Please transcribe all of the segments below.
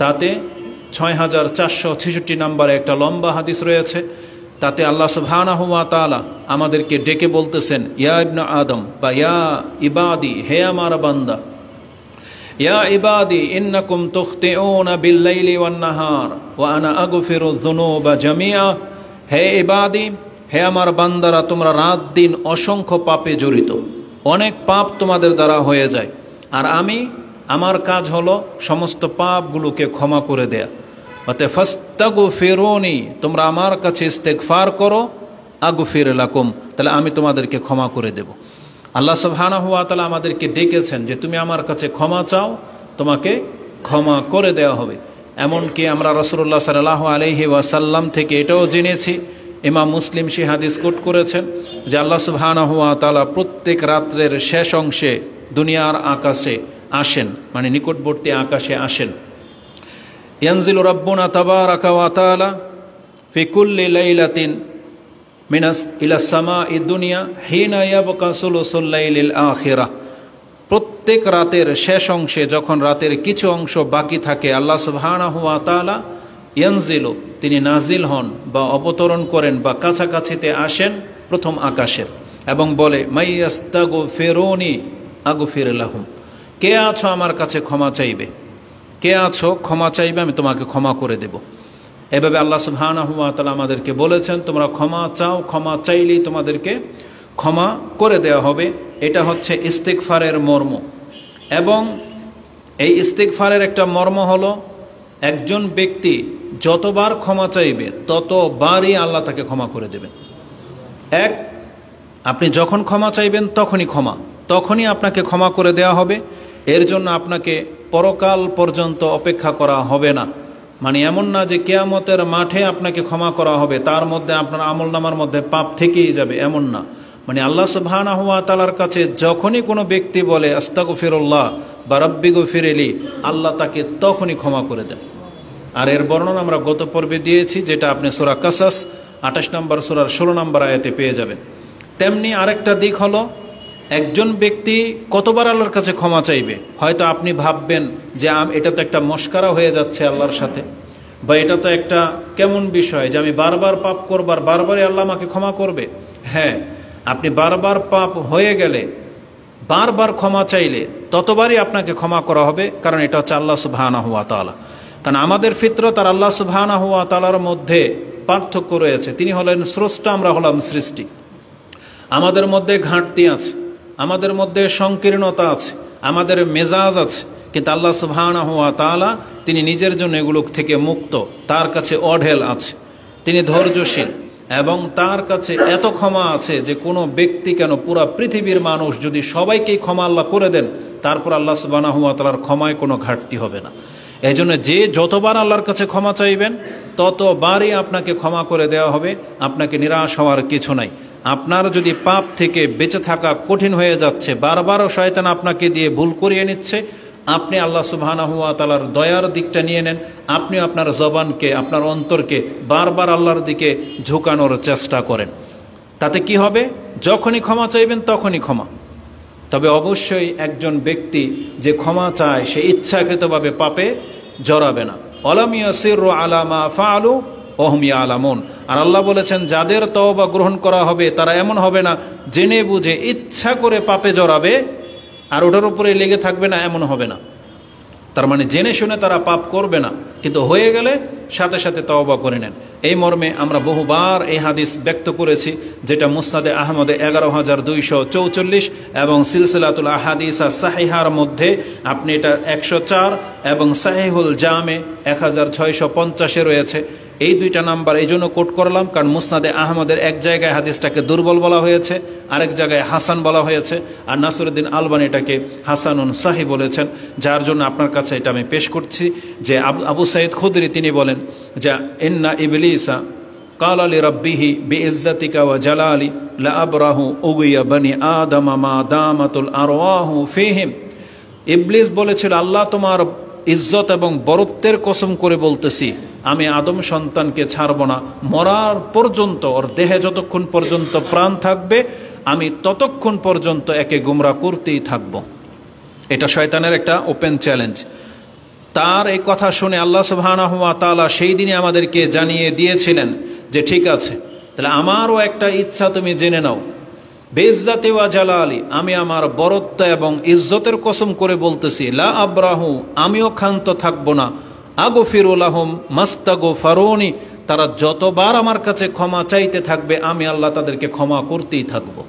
তাতে 6466 নম্বরে একটা লম্বা হাদিস রয়েছে। তাতে আল্লাহ সুবহানাহু ওয়া তাআলা আমাদেরকে ডেকে বলতেছেন, ইয়া ইবনে আদম বা ইয়া ইবাদি, হে আমার বান্দা, ইয়া ইবাদি ইন্নাকুম তুখতিউনা বিল-লাইলি ওয়ান-নাহার ওয়া আনা আগফিরুয যুনুবা জামিআ। হে ইবাদি, হে আমার বান্দারা, তোমরা রাত দিন অসংখ্য পাপে জড়িত, অনেক পাপ তোমাদের দ্বারা হয়ে যায়, আর আমার কাজ হলো সমস্ত পাপগুলোকে ক্ষমা করে দেয়া। অতএব ফাস্তাগফিরুনি, তোমরা আমার কাছে ইস্তেগফার করো, আগফির লাকুম, তাহলে আমি তোমাদেরকে ক্ষমা করে দেব। আল্লাহ সুবহানাহু ওয়া তাআলা আমাদেরকে ডেকেছেন যে তুমি আমার কাছে ক্ষমা চাও, তোমাকে ক্ষমা করে দেওয়া হবে। এমনকি আমরা রাসূলুল্লাহ সাল্লাল্লাহু আলাইহি ওয়াসাল্লাম থেকে এটাও জেনেছি, ইমাম মুসলিম সেই হাদিস কোট করেছেন যে আল্লাহ সুবহানাহু ওয়া তাআলা প্রত্যেক রাত্রের শেষ অংশে দুনিয়ার আকাশে আসেন, মানে নিকটবর্তী আকাশে আসেন। ইয়ানজিলু রাব্বুনা তাবারাকা ওয়া তাআলা ফি কুল্লি লাইলাতিন মিনাস ইলা সামাঈদ দুনিয়া হিনা ইয়াবকা সুলুসুল লাইলিল আখিরাহ। প্রত্যেক রাতের শেষ অংশে যখন রাতের কিছু অংশ বাকি থাকে, আল্লাহ সুবহানাহু ওয়া তাআলা ইয়ানজিলু, তিনি নাজিল হন বা অবতরণ করেন বা কাছাকাছিতে আসেন প্রথম আকাশের, এবং বলে মাইয়াস্তাগফিরুনি আগফির লাহুম, কে আছো আমার কাছে ক্ষমা চাইবে, কে আছো ক্ষমা চাইবে, আমি তোমাকে ক্ষমা করে দেব। এভাবে আল্লাহ সুবহানাহু ওয়া তাআলা আমাদেরকে বলেছেন তোমরা ক্ষমা চাও, ক্ষমা চাইলেই তোমাদেরকে ক্ষমা করে দেওয়া হবে। এটা হচ্ছে ইস্তিগফারের মর্ম। এবং এই ইস্তিগফারের একটা মর্ম হলো, একজন ব্যক্তি যতবার ক্ষমা চাইবে ততবারই আল্লাহ তাকে ক্ষমা করে দেবেন। আপনি যখন ক্ষমা চাইবেন তখনই আপনাকে ক্ষমা করে দেওয়া হবে। এর জন্য আপনাকে পরকাল পর্যন্ত অপেক্ষা করা হবে না। মানে এমন না যে কিয়ামতের মাঠে আপনাকে ক্ষমা করা হবে, তার মধ্যে আপনার আমলনামার মধ্যে পাপ থেকেই যাবে, এমন না। মানে আল্লাহ সুবহানাহু ওয়া তাআলার কাছে যখনই কোনো ব্যক্তি বলে আস্তাগফিরুল্লাহ বা রাব্বি গফিরলি, আল্লাহ তাকে তখনই ক্ষমা করে দেন। আর এর বর্ণনা আমরা গত পর্বে দিয়েছি, যেটা আপনি সূরা কাসাস 28 নম্বর সূরার 16 নম্বর আয়াতে পেয়ে যাবেন। তেমনি আরেকটা দিক হলো, একজন ব্যক্তি কতবার আল্লাহর কাছে ক্ষমা চাইবে। হয়তো আপনি ভাববেন যে এটা তো একটা মস্কারা হয়ে যাচ্ছে আল্লাহর সাথে, বা এটা তো একটা কেমন বিষয় যে আমি বারবার পাপ করব আর বারবারই আল্লাহ আমাকে ক্ষমা করবে। হ্যাঁ, আপনি বারবার পাপ হয়ে গেলে বারবার ক্ষমা চাইলে ততবারই আপনাকে ক্ষমা করা হবে, কারণ এটা হচ্ছে আল্লাহ সুবহানাহু ওয়া তাআলা। কারণ আমাদের ফিতরত আর আল্লাহ সুবহানাহু ওয়া তাআলার মধ্যে পার্থক্য রয়েছে। তিনি হলেন স্রষ্টা, আমরা হলাম সৃষ্টি। আমাদের মধ্যে ঘাটতি আছে, আমাদের মধ্যে সংকীর্ণতা আছে, আমাদের মেজাজ আছে, কিন্তু আল্লাহ সুবহানাহু ওয়া তাআলা তিনি নিজের জন্য এগুলো থেকে মুক্ত। তার কাছে অঢেল আছে, তিনি ধৈর্যশীল, এবং তার কাছে এত ক্ষমা আছে যে কোনো ব্যক্তি কেন পুরা পৃথিবীর মানুষ যদি সবাইকেই ক্ষমা আল্লাহ করে দেন, তারপর আল্লাহ সুবহানাহু ওয়া তাআলার ক্ষমায় কোনো ঘাটতি হবে না। এই জন্য যে যতবার আল্লাহর কাছে ক্ষমা চাইবেন ততবারই আপনাকে ক্ষমা করে দেওয়া হবে। আপনাকে নিরাশ হওয়ার কিছু নাই। আপনার যদি পাপ থেকে বেঁচে থাকা কঠিন হয়ে যাচ্ছে, বারবারও শয়তান আপনাকে দিয়ে ভুল করিয়ে নিচ্ছে, আপনি আল্লাহ সুবহানাহু ওয়া তাআলার দয়ার দিকটা নিয়ে নেন। আপনি আপনার জবানকে, আপনার অন্তরকে বারবার আল্লাহর দিকে ঝুঁকানোর চেষ্টা করেন। তাতে কি হবে? যখনই ক্ষমা চাইবেন তখনই ক্ষমা। তবে অবশ্যই একজন ব্যক্তি যে ক্ষমা চায় সে ইচ্ছাকৃতভাবে পাপে জড়াবে না। অলাম ইয়াসিরু আলা মা ফাআলু ওয়া হুম ইয়ালামুন। আর আল্লাহ বলেছেন যাদের তওবা গ্রহণ করা হবে তারা এমন হবে না জেনে বুঝে ইচ্ছা করে পাপে জড়াবে আর ওটার উপরে লেগে থাকবে না, এমন হবে না। তার মানে জেনে শুনে তারা পাপ করবে না, কিন্তু হয়ে গেলে সাথে সাথে তওবা করে নেন। এই মর্মে আমরা বহুবার এই হাদিস ব্যক্ত করেছি, যেটা মুসনাদে আহমদে 11,244 এবং সিলসিলাতুল আহাদিস সাহিহার মধ্যে আপনি এটা 104 এবং সাহিহুল জামে 1650 রয়েছে। এই দুইটা নাম্বার এই জন্য কোট করলাম, কারণ মুসনাদে আহমদের এক জায়গায় হাদিসটাকে দুর্বল বলা হয়েছে, আরেক জায়গায় হাসান বলা হয়েছে, আর নাসিরউদ্দিন আলবানী এটাকে হাসানুন সাহি বলেছেন। যার জন্য আপনার কাছে এটা আমি পেশ করছি যে আবু সাঈদ খুদরি তিনি বলেন যে ইন্না ইবলিসা ক্বালা লিরাব্বিহি বিইজ্জাতিকা ওয়া জালালি লা আবরাহু উগিয়া বনি আদম মা দামাতুল আরওয়াহু ফীহিম। ইবলিস বলেছিল, আল্লাহ তোমার ইজ্জত এবং বরত্বের কসম করে বলতেছি, আমি আদম সন্তানকে ছাড়ব না মরার পর্যন্ত। ওর দেহে যতক্ষণ পর্যন্ত প্রাণ থাকবে আমি ততক্ষণ পর্যন্ত একে গুমরা করতেই থাকব। এটা শয়তানের একটা ওপেন চ্যালেঞ্জ। তার এই কথা শুনে আল্লাহ সুবহানাহু ওয়া তাআলা সেই দিনে আমাদেরকে জানিয়ে দিয়েছিলেন যে ঠিক আছে, তাহলে আমারও একটা ইচ্ছা তুমি জেনে নাও, বেইজ্জাতি ওয়া জালালি, আমি আমার বরত্ব এবং ইজ্জতের কসম করে বলতেছি, লা আবরাহু, আমিও ক্ষান্ত থাকবো না, আগফিরু লাহুম মাস্তাগফারুনি, তারা যতবার আমার কাছে ক্ষমা চাইতে থাকবে আমি আল্লাহ তাদেরকে ক্ষমা করতেই থাকবো।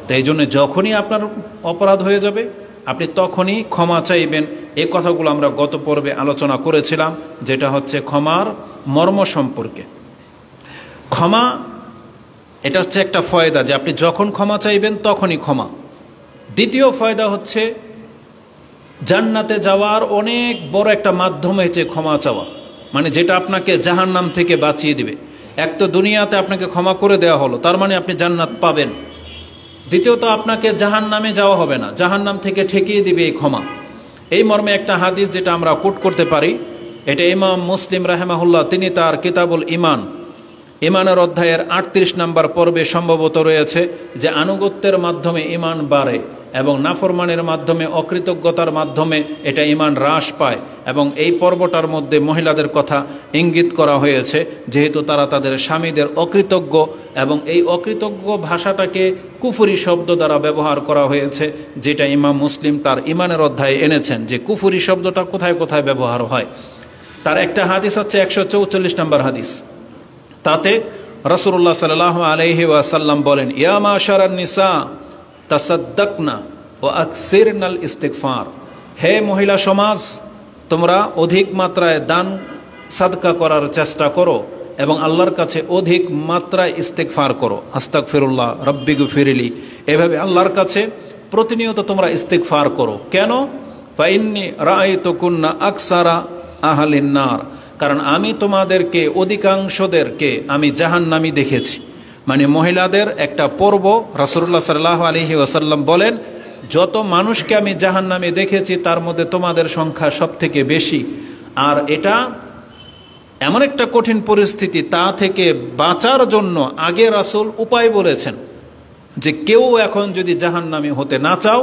তো এই জন্য যখনই আপনার অপরাধ হয়ে যাবে আপনি তখনই ক্ষমা চাইবেন। এই কথাগুলো আমরা গত পর্বে আলোচনা করেছিলাম, যেটা হচ্ছে ক্ষমার মর্ম সম্পর্কে। ক্ষমা এটা হচ্ছে একটা ফয়দা, যে আপনি যখন ক্ষমা চাইবেন তখনই ক্ষমা। দ্বিতীয় ফয়দা হচ্ছে জান্নাতে যাওয়ার অনেক বড় একটা মাধ্যম হচ্ছে ক্ষমা চাওয়া, মানে যেটা আপনাকে জাহান্নাম থেকে বাঁচিয়ে দিবে। এক তো দুনিয়াতে আপনাকে ক্ষমা করে দেওয়া হলো, তার মানে আপনি জান্নাত পাবেন। দ্বিতীয়ত আপনাকে জাহান্নামে যাওয়া হবে না, জাহান্নাম থেকে ঠেকিয়ে দিবে এই ক্ষমা। এই মর্মে একটা হাদিস যেটা আমরা কোট করতে পারি, এটা ইমাম মুসলিম রাহিমাহুল্লাহ তিনি তার কিতাবুল ইমান, ইমানের অধ্যায়ের 38 নম্বর পর্বে সম্ভবত রয়েছে যে আনুগত্যের মাধ্যমে ইমান বাড়ে এবং নাফরমানের মাধ্যমে, অকৃতজ্ঞতার মাধ্যমে এটা ইমান হ্রাস পায়। এবং এই পর্বটার মধ্যে মহিলাদের কথা ইঙ্গিত করা হয়েছে, যেহেতু তারা তাদের স্বামীদের অকৃতজ্ঞ, এবং এই অকৃতজ্ঞ ভাষাটাকে কুফরি শব্দ দ্বারা ব্যবহার করা হয়েছে, যেটা ইমাম মুসলিম তার ইমানের অধ্যায়ে এনেছেন যে কুফরি শব্দটা কোথায় কোথায় ব্যবহার হয়। তার একটা হাদিস হচ্ছে 144 নম্বর হাদিস। তাতে রাসূলুল্লাহ সাল্লাল্লাহু আলাইহি ওয়াসাল্লাম বলেন, ইয়া মাশারান নিসা তাসাদ্দাকনা ওয়া আকসিরনাল ইস্তিগফার, হে মহিলা সমাজ, তোমরা অধিক মাত্রায় দান সাদকা করার চেষ্টা করো এবং আল্লাহর কাছে অধিক মাত্রায় ইস্তিগফার করো। আস্তাগফিরুল্লাহ রব্বি গফিরলি, এভাবে আল্লাহর কাছে প্রতিনিয়ত তোমরা ইস্তিগফার করো। কেন? ফাইন্নী রাআইতুকুন্না আকসারা আহলিন নার, কারণ আমি তোমাদেরকে অধিকাংশদেরকে আমি জাহান্নামী দেখেছি। মানে মহিলাদের একটা পর্ব, রাসূলুল্লাহ সাল্লাল্লাহু আলাইহি ওয়াসাল্লাম বলেন, যত মানুষকে আমি জাহান্নামে দেখেছি তার মধ্যে তোমাদের সংখ্যা সব থেকে বেশি। আর এটা এমন একটা কঠিন পরিস্থিতি, তা থেকে বাঁচার জন্য আগে রাসূল উপায় বলেছেন যে কেউ এখন যদি জাহান্নামী হতে না চাও,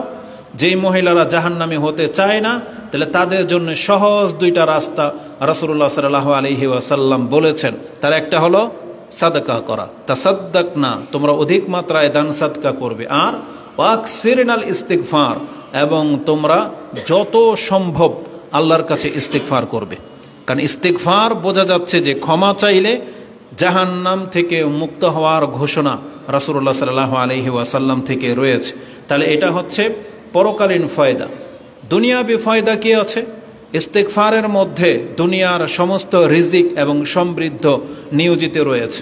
যেই মহিলারা জাহান্নামী হতে চায় না, তাহলে তাদের জন্য সহজ দুইটা রাস্তা রাসূলুল্লাহ সাল্লাল্লাহু আলাইহি ওয়াসাল্লাম বলেছেন। তার একটা হলো সাদকা করা, তাসাদ্দাকনা, তোমরা অধিক মাত্রায় দান সাদকা করবে, আর ওয়াকসিরনাল ইস্তিগফার, এবং তোমরা যত সম্ভব আল্লাহর কাছে ইস্তিগফার করবে। কারণ ইস্তিগফার বোঝা যাচ্ছে যে ক্ষমা চাইলে জাহান্নাম থেকে মুক্ত হওয়ার ঘোষণা রাসূলুল্লাহ সাল্লাল্লাহু আলাইহি ওয়াসাল্লাম থেকে রয়েছে। তাহলে এটা হচ্ছে পরকালীন ফয়দা। দুনিয়াবি ফয়দা কি আছে? ইস্তিগফারের মধ্যে দুনিয়ার সমস্ত রিজিক এবং সমৃদ্ধ নিয়োজিত রয়েছে।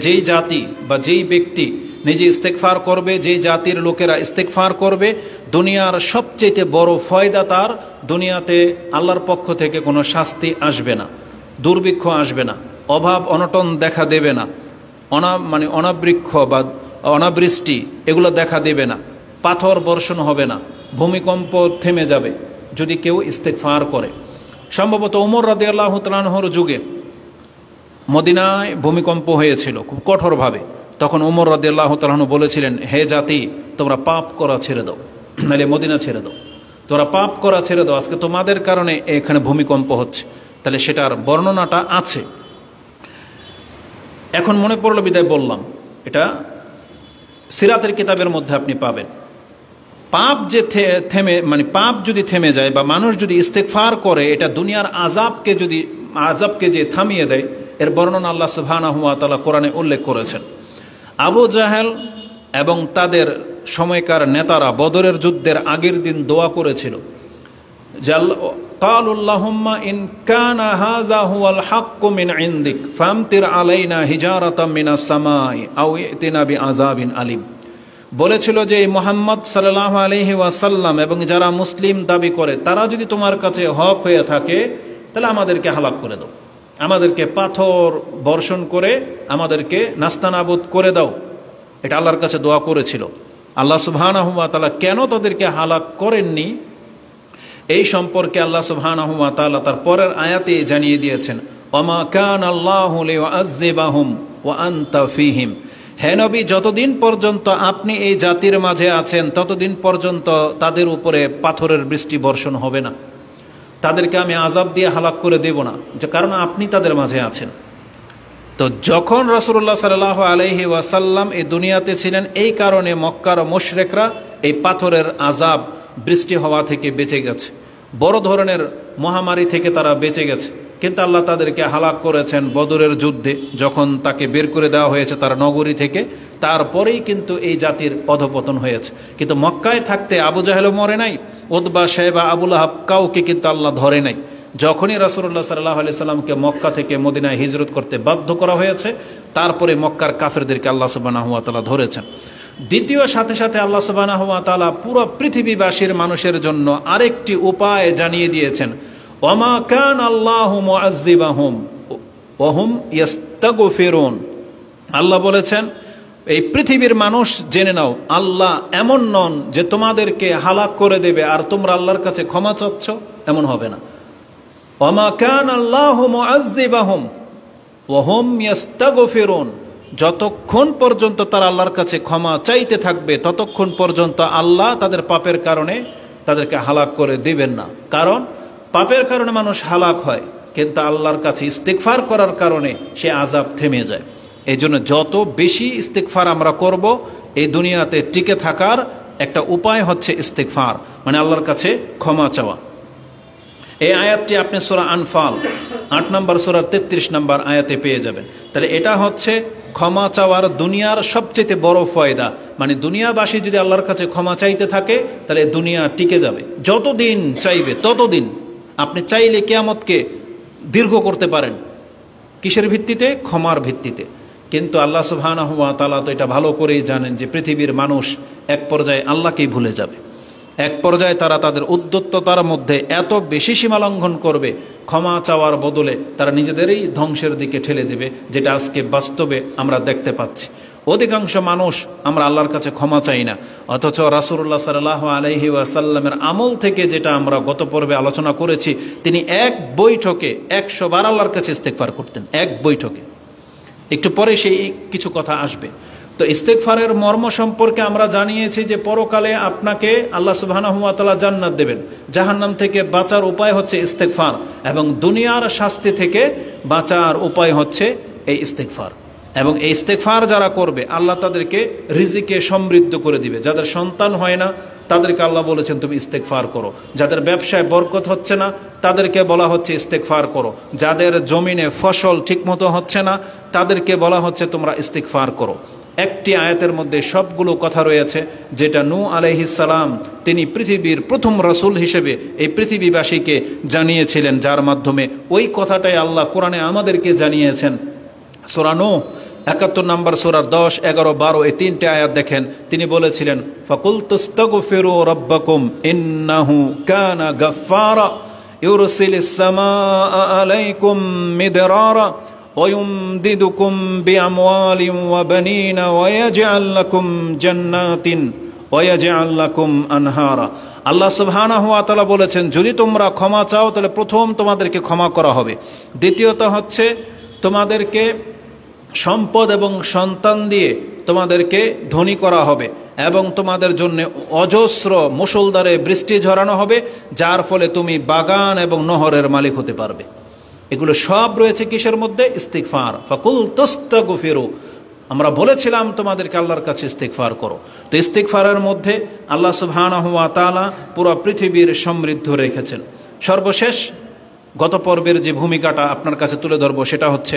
যেই জাতি বা যেই ব্যক্তি নিজে ইস্তিগফার করবে, যেই জাতির লোকেরা ইস্তিগফার করবে, দুনিয়ার সবচেয়ে বড় ফয়দা তার, দুনিয়াতে আল্লাহর পক্ষ থেকে কোনো শাস্তি আসবে না, দুর্ভিক্ষ আসবে না, অভাব অনটন দেখা দেবে না, অনাবৃক্ষ বা অনাবৃষ্টি এগুলো দেখা দেবে না, পাথর বর্ষণ হবে না, ভূমিকম্প থেমে যাবে যদি কেউ ইস্তিগফার করে। সম্ভবত ওমর রাদিয়াল্লাহু তাআলা আনহুর যুগে মদিনায় ভূমিকম্প হয়েছিল খুব কঠোরভাবে। তখন ওমর রাদিয়াল্লাহু তাআলা আনহু বলেছিলেন, হে জাতি, তোমরা পাপ করা ছেড়ে দাও, নাহলে মদিনা ছেড়ে দাও, তোমরা পাপ করা ছেড়ে দাও, আজকে তোমাদের কারণে এখানে ভূমিকম্প হচ্ছে। তাহলে সেটার বর্ণনাটা আছে। এখন মনে পড়লো বিদায় বললাম, এটা সিরাতের কিতাবের মধ্যে আপনি পাবেন। পাপ যে পাপ যদি থেমে যায় বা মানুষ যদি ইস্তিগফার করে, এটা দুনিয়ার আযাবকে যে থামিয়ে দেয়, এর বর্ণনা আল্লাহ সুবহানাহু ওয়া তাআলা কোরআনে উল্লেখ করেছেন। আবু জাহেল এবং তাদের সময়কার নেতারা বদরের যুদ্ধের আগের দিন দোয়া করেছিল যে কালুল্লাহুম্মা ইন কানা হাযা হুয়াল হাক্কু মিন ইনদিক ফামতির আলাইনা হিজারাতাম মিনাস সামাই আও ইতিনা বিআযাবিন আলিম। বলেছিল যে মুহাম্মদ সাল্লাল্লাহু আলাইহি ওয়াসাল্লাম এবং যারা মুসলিম দাবি করে তারা যদি তোমার কাছে হক হয়ে থাকে, তাহলে আমাদেরকে হালাক করে দাও, আমাদেরকে পাথর বর্ষণ করে আমাদেরকে নাস্তানাবুদ করে দাও। এটা আল্লাহর কাছে দোয়া করেছিল। আল্লাহ সুবহানাহু ওয়া তাআলা কেন তাদেরকে হালাক করেননি এই সম্পর্কে আল্লাহ সুবহানাহু ওয়া তাআলা তার পরের আয়াতে জানিয়ে দিয়েছেন, ওমা কানা আল্লাহু লিউআযযিবাহুম ওয়া আনতা ফীহিম। হে নবী, যতদিন পর্যন্ত আপনি এই জাতির মাঝে আছেন ততদিন পর্যন্ত তাদের উপরে পাথরের বৃষ্টি বর্ষণ হবে না। তাদেরকে আমি আযাব দিয়ে হালাক করে দেব না, যে কারণ আপনি তাদের মাঝে আছেন। তো যখন রাসূলুল্লাহ সাল্লাল্লাহু আলাইহি ওয়াসাল্লাম এই দুনিয়াতে ছিলেন, এই কারণে মক্কার মুশরিকরা এই পাথরের আযাব বৃষ্টি হওয়া থেকে বেঁচে গেছে, বড় ধরনের মহামারী থেকে তারা বেঁচে গেছে। কিন্তু আল্লাহ তাদেরকে হালাক করেছেন বদরের যুদ্ধে, যখন তাকে বের করে দেওয়া হয়েছে তার নগরী থেকে, তারপরেই কিন্তু এই জাতির অধপতন হয়েছে। কিন্তু মক্কায় থাকতে আবু জাহেলও মরে নাই, উতবা, শাইবা, আবু লাহাব কাউকে কিন্তু আল্লাহ ধরে নাই। যখনই রাসূলুল্লাহ সাল্লাল্লাহু আলাইহি সাল্লামকে মক্কা থেকে মদিনায় হিজরত করতে বাধ্য করা হয়েছে, তারপরে মক্কার কাফেরদেরকে আল্লাহ সুবহানাহু ওয়া তাআলা ধরেছেন। দ্বিতীয় সাথে সাথে আল্লাহ সুবহানাহু ওয়া তাআলা পুরো পৃথিবীবাসীর মানুষের জন্য আরেকটি উপায় জানিয়ে দিয়েছেন, ওয়ামা কান আল্লাহু মুআযযিবাহুম ওয়া হুম ইস্তাগফিরুন। আল্লাহ বলেছেন, এই পৃথিবীর মানুষ জেনে নাও, আল্লাহ এমন নন যে তোমাদেরকে হালাক করে দেবে আর তোমরা আল্লাহর কাছে ক্ষমা চাচ্ছ, এমন হবে না। ওয়ামা কান আল্লাহু মুআযযিবাহুম ওয়া হুম ইস্তাগফিরুন। যতক্ষণ পর্যন্ত তারা আল্লাহর কাছে ক্ষমা চাইতে থাকবে, ততক্ষণ পর্যন্ত আল্লাহ তাদের পাপের কারণে তাদেরকে হালাক করে দিবেন না। কারণ পাপের কারণে মানুষ হালাক হয়, কিন্তু আল্লাহর কাছে ইস্তিগফার করার কারণে সে আযাব থেমে যায়। এই জন্য যত বেশি ইস্তিগফার আমরা করব, এই দুনিয়াতে টিকে থাকার একটা উপায় হচ্ছে ইস্তিগফার, মানে আল্লাহর কাছে ক্ষমা চাওয়া। এই আয়াতটি আপনি সূরা আনফাল 8 নম্বর সূরার 33 নম্বর আয়াতে পেয়ে যাবেন। তাহলে এটা হচ্ছে ক্ষমা চাওয়ার দুনিয়ার সবচেয়ে বড় ফায়দা। মানে দুনিয়াবাসী যদি আল্লাহর কাছে ক্ষমা চাইতে থাকে, তাহলে দুনিয়া টিকে যাবে। যতদিন চাইবে ততদিন আপনি চাইলে কিয়ামতকে দীর্ঘ করতে পারেন। কিসের ভিত্তিতে? ক্ষমার ভিত্তিতে। কিন্তু আল্লাহ সুবহানাহু ওয়া তাআলা তো এটা ভালো করেই জানেন যে পৃথিবীর মানুষ এক পর্যায়ে আল্লাহকেই ভুলে যাবে। এক পর্যায়ে তারা তাদের উদ্যত্ততার মধ্যে এত বেশি সীমালঙ্ঘন করবে, ক্ষমা চাওয়ার বদলে তারা নিজেদেরই ধ্বংসের দিকে ঠেলে দেবে, যেটা আজকে বাস্তবে আমরা দেখতে পাচ্ছি। অধিকাংশ মানুষ আমরা আল্লাহর কাছে ক্ষমা চাই না, অথচ রাসূলুল্লাহ সাল্লাল্লাহু আলাইহি ওয়াসাল্লামের আমল থেকে যেটা আমরা গত পর্বে আলোচনা করেছি, তিনি এক বৈঠকে 100 বার আল্লাহর কাছে ইস্তেগফার করতেন, এক বৈঠকে। একটু পরে সেই কিছু কথা আসবে। তো ইস্তেগফারের মর্ম সম্পর্কে আমরা জানিয়েছি যে পরকালে আপনাকে আল্লাহ সুবহানাহু ওয়া তাআলা জান্নাত দেবেন, জাহান্নাম থেকে বাঁচার উপায় হচ্ছে ইস্তেগফার, এবং দুনিয়ার শাস্তি থেকে বাঁচার উপায় হচ্ছে এই ইস্তেগফার। এবং এই ইস্তেগফার যারা করবে, আল্লাহ তাদেরকে রিজিকে সমৃদ্ধ করে দিবে। যাদের সন্তান হয় না, তাদেরকে আল্লাহ বলেছেন তুমি ইস্তেগফার করো। যাদের ব্যবসায় বরকত হচ্ছে না, তাদেরকে বলা হচ্ছে ইস্তেগফার করো। যাদের জমিনে ফসল ঠিকমতো হচ্ছে না, তাদেরকে বলা হচ্ছে তোমরা ইস্তেগফার করো। একটি আয়াতের মধ্যে সবগুলো কথা রয়েছে, যেটা নূহ আলাইহিস সালাম তিনি পৃথিবীর প্রথম রাসূল হিসেবে এই পৃথিবীবাসীকে জানিয়েছিলেন, যার মাধ্যমে ওই কথাটাই আল্লাহ কোরআনে আমাদেরকে জানিয়েছেন। সূরা নূহ 71 নম্বর সূরার 10, 11, 12 এই তিনটে আয়াত দেখেন। তিনি বলেছিলেন, ফাকুলতুস্তাগফিরু রাব্বাকুম ইন্নাহু কানা গাফফারা ইউরসিলিস সামাআ আলাইকুম মিদরারা ويمددكم بأموال وبنين ويجعل لكم جنات ويجعل لكم أنهارا। আল্লাহ সুবহানাহু ওয়া তাআলা বলেছেন, যদি তোমরা ক্ষমা চাও তাহলে প্রথম তোমাদেরকে ক্ষমা করা হবে, দ্বিতীয়ত হচ্ছে তোমাদেরকে সম্পদ এবং সন্তান দিয়ে তোমাদেরকে ধনী করা হবে, এবং তোমাদের জন্য অজস্র মুষলধারে বৃষ্টি ঝরানো হবে, যার ফলে তুমি বাগান এবং নহরের মালিক হতে পারবে। এগুলো সব রয়েছে কিসের মধ্যে? ইস্তিগফার। ফাকুলতুস্তাগফিরু, আমরা বলেছিলাম তোমাদেরকে আল্লাহর কাছে ইস্তিগফার করো। তো ইস্তিগফারের মধ্যে আল্লাহ সুবহানাহু ওয়া তাআলা পুরো পৃথিবীর সমৃদ্ধ রেখেছেন। সর্বশেষ গত পর্বের যে ভূমিকাটা আপনার কাছে তুলে ধরবো, সেটা হচ্ছে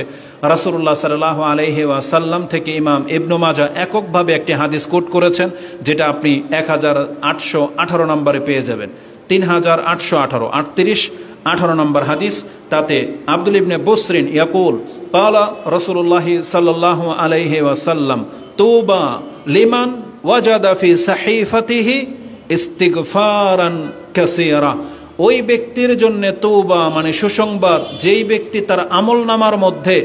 রাসূলুল্লাহ সাল্লাল্লাহু আলাইহি ওয়াসাল্লাম থেকে ইমাম ইবনে মাজাহ এককভাবে একটি হাদিস কোট করেছেন, যেটা আপনি 1818 নম্বরে পেয়ে যাবেন। 3818 38 18 নম্বর হাদিস। তাতে আব্দুল ইবনে বুসরিন ইয়াকুল ক্বালা রাসূলুল্লাহ সাল্লাল্লাহু আলাইহি ওয়াসাল্লাম তুবা লিমান ওয়াজাদা ফি সাহিফাতিহি ইস্তিগফারান কাসীরা। ওই ব্যক্তির জন্য তওবা মানে সুসংবাদ, যেই ব্যক্তি তার আমলনামার মধ্যে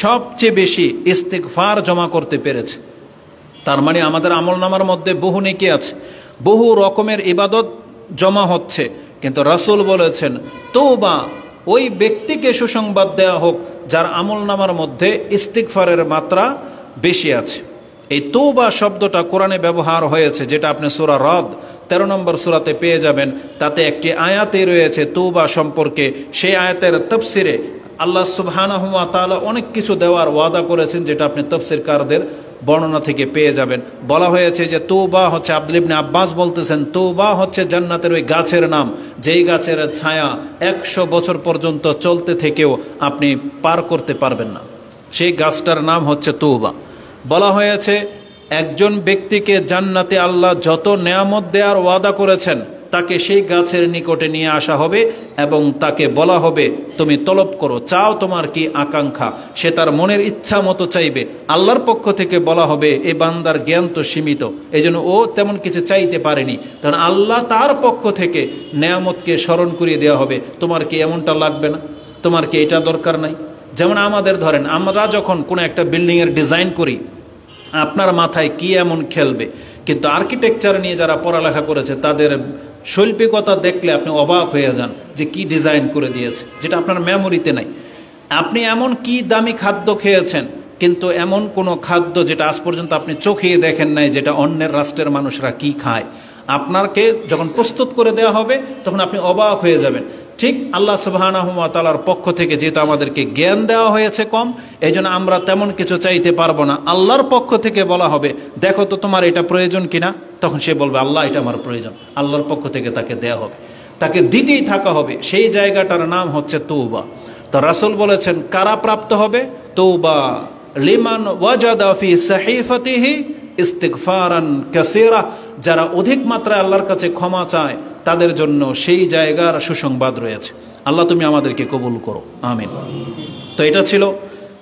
সবচেয়ে বেশি ইস্তিগফার জমা করতে পেরেছে। তার মানে আমাদের আমলনামার মধ্যে বহু নেকি আছে, বহু রকমের ইবাদত জমা হচ্ছে, কিন্তু রাসূল বলেছেন তওবা ওই ব্যক্তিকে সুসংবাদ দেয়া হোক যার আমলনামার মধ্যে ইস্তিগফারের মাত্রা বেশি আছে। এই তওবা শব্দটা কোরআনে ব্যবহার হয়েছে, যেটা আপনি সূরা রদ 13 নম্বর সূরাতে পেয়ে যাবেন। তাতে একটি আয়াতে রয়েছে তওবা সম্পর্কে। সেই আয়াতের তাফসিরে আল্লাহ সুবহানাহু ওয়া তাআলা অনেক কিছু দেওয়ার ওয়াদা করেছেন, যেটা আপনি তাফসিরকারদের বর্ণনা থেকে পেয়ে যাবেন। বলা হয়েছে যে তওবা হচ্ছে, আব্দুল্লাহ ইবনে আব্বাস বলতেছেন, তওবা হচ্ছে জান্নাতের ওই গাছের নাম, যেই গাছের ছায়া 100 বছর পর্যন্ত চলতে থেকেও আপনি পার করতে পারবেন না। সেই গাছটার নাম হচ্ছে তওবা। বলা হয়েছে একজন ব্যক্তিকে জান্নাতে আল্লাহ যত নেয়ামত দেওয়ার ওয়াদা করেছেন, তাকে সেই গাছের নিকটে নিয়ে আসা হবে এবং তাকে বলা হবে তুমি তলব করো, চাও তোমার কি আকাঙ্ক্ষা। সে তার মনের ইচ্ছা মতো চাইবে। আল্লাহর পক্ষ থেকে বলা হবে এই বান্দার জ্ঞান তো সীমিত, এই জন্য ও তেমন কিছু চাইতে পারেনি, তখন আল্লাহ তার পক্ষ থেকে নেয়ামতকে স্মরণ করিয়ে দেওয়া হবে, তোমার কি এমনটা লাগবে না, তোমার কি এটা দরকার নাই। যেমন আমাদের ধরেন, আমরা যখন কোনো একটা বিল্ডিংয়ের ডিজাইন করি, আপনার মাথায় কি এমন খেলবে, কিন্তু আর্কিটেকচার নিয়ে যারা পড়ালেখা করেছে তাদের শৈল্পিকতা দেখলে আপনি অবাক হয়ে যান যে কি ডিজাইন করে দিয়েছে, যেটা আপনার মেমোরিতে নাই। আপনি এমন কি দামি খাদ্য খেয়েছেন, কিন্তু এমন কোনো খাদ্য যেটা আজ পর্যন্ত আপনি চোখে দেখেন নাই, যেটা অন্যের রাষ্ট্রের মানুষরা কি খায়, আপনাকে যখন প্রস্তুত করে দেওয়া হবে তখন আপনি অবাক হয়ে যাবেন। ঠিক আল্লাহ সুবহানাহু ওয়া তাআলার পক্ষ থেকে যেহেতু আমাদেরকে জ্ঞান দেওয়া হয়েছে কম, এই জন্য আমরা তেমন কিছু চাইতে পারবো না। আল্লাহর পক্ষ থেকে বলা হবে দেখো তো তোমার এটা প্রয়োজন কিনা, তখন সে বলবে আল্লাহ এটা আমার প্রয়োজন, আল্লাহর পক্ষ থেকে তাকে দেয়া হবে, তাকে দিতেই থাকা হবে। সেই জায়গাটার নাম হচ্ছে তওবা। তো রাসূল বলেছেন কারা প্রাপ্ত হবে, তওবা লিমান ওয়াজাদা ফি সাহিফাতিহি ইস্তিগফারান কাসীরা, যারা অধিক মাত্রায় আল্লাহর কাছে ক্ষমা চায় তাদের জন্য সেই জায়গার সুসংবাদ রয়েছে। আল্লাহ তুমি আমাদেরকে কবুল করো, আমিন। তো এটা ছিল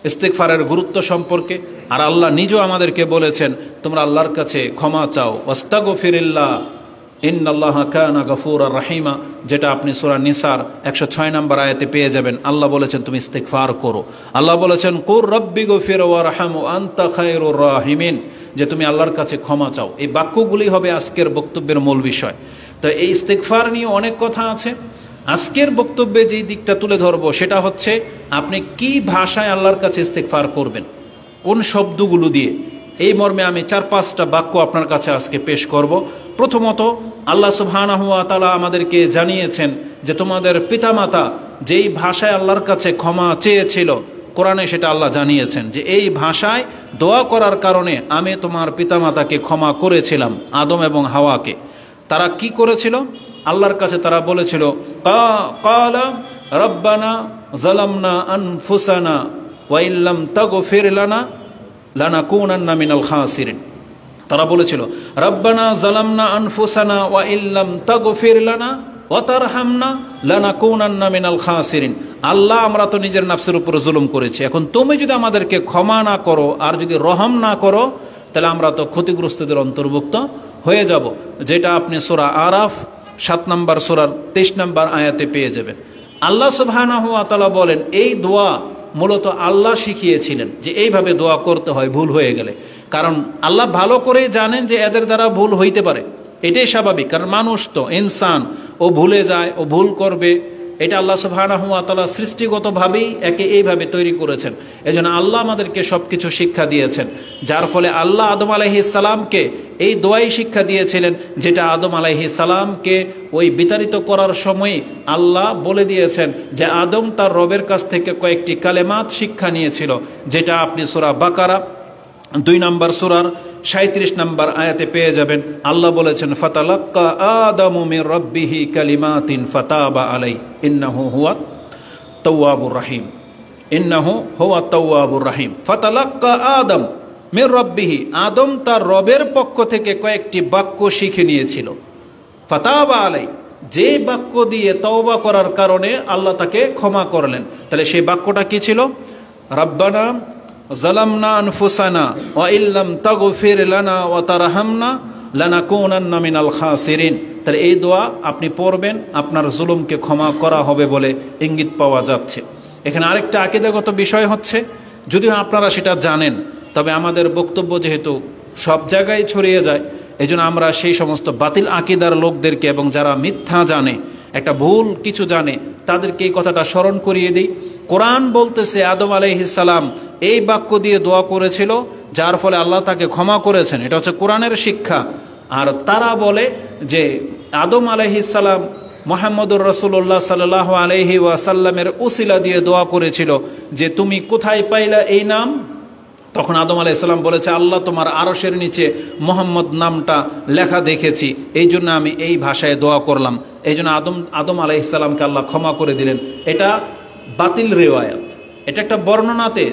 ইস্তিগফারের গুরুত্ব সম্পর্কে। আর আল্লাহ নিজেও আমাদেরকে বলেছেন তোমরা আল্লাহর কাছে ক্ষমা চাও, ওয়াস্তাগফিরিল্লাহ ইন্নাল্লাহা কানা গফুরার রাহিমা, যেটা আপনি সূরা নিসার 106 নম্বর আয়াতে পেয়ে যাবেন। আল্লাহ বলেছেন তুমি ইস্তিগফার করো। আল্লাহ বলেছেন কুর রব্বিগফির ওয়ারহামু আনতা খায়রুর রাহিমিন, যে তুমি আল্লাহর কাছে ক্ষমা চাও। এই বাক্যগুলি হবে আজকের বক্তব্যের মূল বিষয়। তো এই ইস্তিগফার নিয়ে অনেক কথা আছে। আজকের বক্তব্যে যেই দিকটা তুলে ধরবো সেটা হচ্ছে আপনি কি ভাষায় আল্লাহর কাছে ইস্তিগফার করবেন, কোন শব্দগুলো দিয়ে। এই মর্মে আমি 4-5টা বাক্য আপনার কাছে আজকে পেশ করব। প্রথমত, আল্লাহ সুবহানাহু ওয়া তাআলা আমাদেরকে জানিয়েছেন যে তোমাদের পিতামাতা যেই ভাষায় আল্লাহর কাছে ক্ষমা চেয়েছিল, কোরআনে সেটা আল্লাহ জানিয়েছেন যে এই ভাষায় দোয়া করার কারণে আমি তোমার পিতামাতাকে ক্ষমা করেছিলাম, আদম এবং হাওয়াকে। তারা কি করেছিল? আল্লাহর কাছে তারা বলেছিল ক্বালা রব্বানা যালামনা আনফুসানা ওয়া ইল্লাম তাগফির লানা লানাকুনান্না মিনাল খাসিরিন। তারা বলেছিল রব্বানা যালামনা আনফুসানা ওয়া ইল্লাম তাগফির লানা ওয়া তারহামনা লানাকুনান্না মিনাল খাসিরিন। আল্লাহ আমরা তো নিজের নফসের উপর জুলুম করেছি, এখন তুমি যদি আমাদেরকে ক্ষমা না করো আর যদি রহম না করো তাহলে আমরা তো ক্ষতিগ্রস্তদের অন্তর্ভুক্ত হয়ে যাব, যেটা আপনি সূরা আরাফ 7 নম্বর সূরার 23 নম্বর আয়াতে পেয়ে যাবেন। আল্লাহ সুবহানাহু ওয়া তাআলা বলেন এই দোয়া মূলত আল্লাহ শিখিয়েছিলেন যে এইভাবে দোয়া করতে হয় ভুল হয়ে গেলে, কারণ আল্লাহ ভালো করেই জানেন যে এদের দ্বারা ভুল হইতে পারে, এটাই স্বাভাবিক, কারণ মানুষ তো ইনসান, ও ভুলে যায়, ও ভুল করবে। এটা আল্লাহ সুবহানাহু ওয়া তাআলা সৃষ্টিগতভাবেই একে এইভাবে তৈরি করেছেন। এজন্য আল্লাহ আমাদেরকে সব কিছু শিক্ষা দিয়েছেন, যার ফলে আল্লাহ আদম আলাইহিস সালামকে এই দোয়াই শিক্ষা দিয়েছিলেন, যেটা আদম আলাইহিস সালামকে ওই বিতাড়িত করার সময় আল্লাহ বলে দিয়েছেন যে আদম তার রবের কাছ থেকে কয়েকটি কালেমাত শিক্ষা নিয়েছিল, যেটা আপনি সূরা বাকারা 2 নম্বর সূরার 37 নম্বর আয়াতে পেয়ে যাবেন। আল্লাহ বলেছেন ফাতালাক্কা আদামু মির রাব্বিহি কালিমাতিন ফাতাবা আলাই ইন্নাহু হুয়াত তাওয়াবুর রাহিম, ইন্নাহু হুয়াত তাওয়াবুর রাহিম। ফাতালাক্কা আদম মির রাব্বিহি, আদম তার রবের পক্ষ থেকে কয়েকটি বাক্য শিখে নিয়েছিল। ফাতাবা আলাই, যে বাক্য দিয়ে তওবা করার কারণে আল্লাহ তাকে ক্ষমা করলেন। তাহলে সেই বাক্যটা কি ছিল? রব্বানা যালামনা আনফুসানা ওয়া ইল্লাম তাগফির লানা ওয়া তারহামনা লানাকুনান্না মিনাল খাসিরিন। তাহলে এই দোয়া আপনি পড়বেন, আপনার জুলুমকে ক্ষমা করা হবে বলে ইঙ্গিত পাওয়া যাচ্ছে। এখানে আরেকটা আকীদাগত বিষয় হচ্ছে, যদিও আপনারা সেটা জানেন, তবে আমাদের বক্তব্য যেহেতু সব জায়গায় ছড়িয়ে যায়, এজন্য আমরা সেই সমস্ত বাতিল আকীদার লোকদেরকে এবং যারা মিথ্যা জানে, একটা ভুল কিছু জানে, তাদেরকে এই কথাটা স্মরণ করিয়ে দিই। কোরআন বলতেছে আদম আলাইহিস সালাম এই বাক্য দিয়ে দোয়া করেছিল, যার ফলে আল্লাহ তাকে ক্ষমা করেছেন। এটা হচ্ছে কোরআনের শিক্ষা। আর তারা বলে যে আদম আলাইহিস সালাম মুহাম্মদুর রাসূলুল্লাহ সাল্লাল্লাহু আলাইহি ওয়াসাল্লামের উসিলা দিয়ে দোয়া করেছিল যে তুমি কোথায় পাইলা এই নাম। তখন আদম আলাইহিস সালাম বলেছে, আল্লাহ তোমার আরশের নিচে মোহাম্মদ নামটা লেখা দেখেছি, এই জন্য আমি এই ভাষায় দোয়া করলাম। এই জন্য আদম আলাইহিস সালামকে আল্লাহ ক্ষমা করে দিলেন। এটা বাতিল রিওয়ায়াত, এটা একটা বর্ণনাতে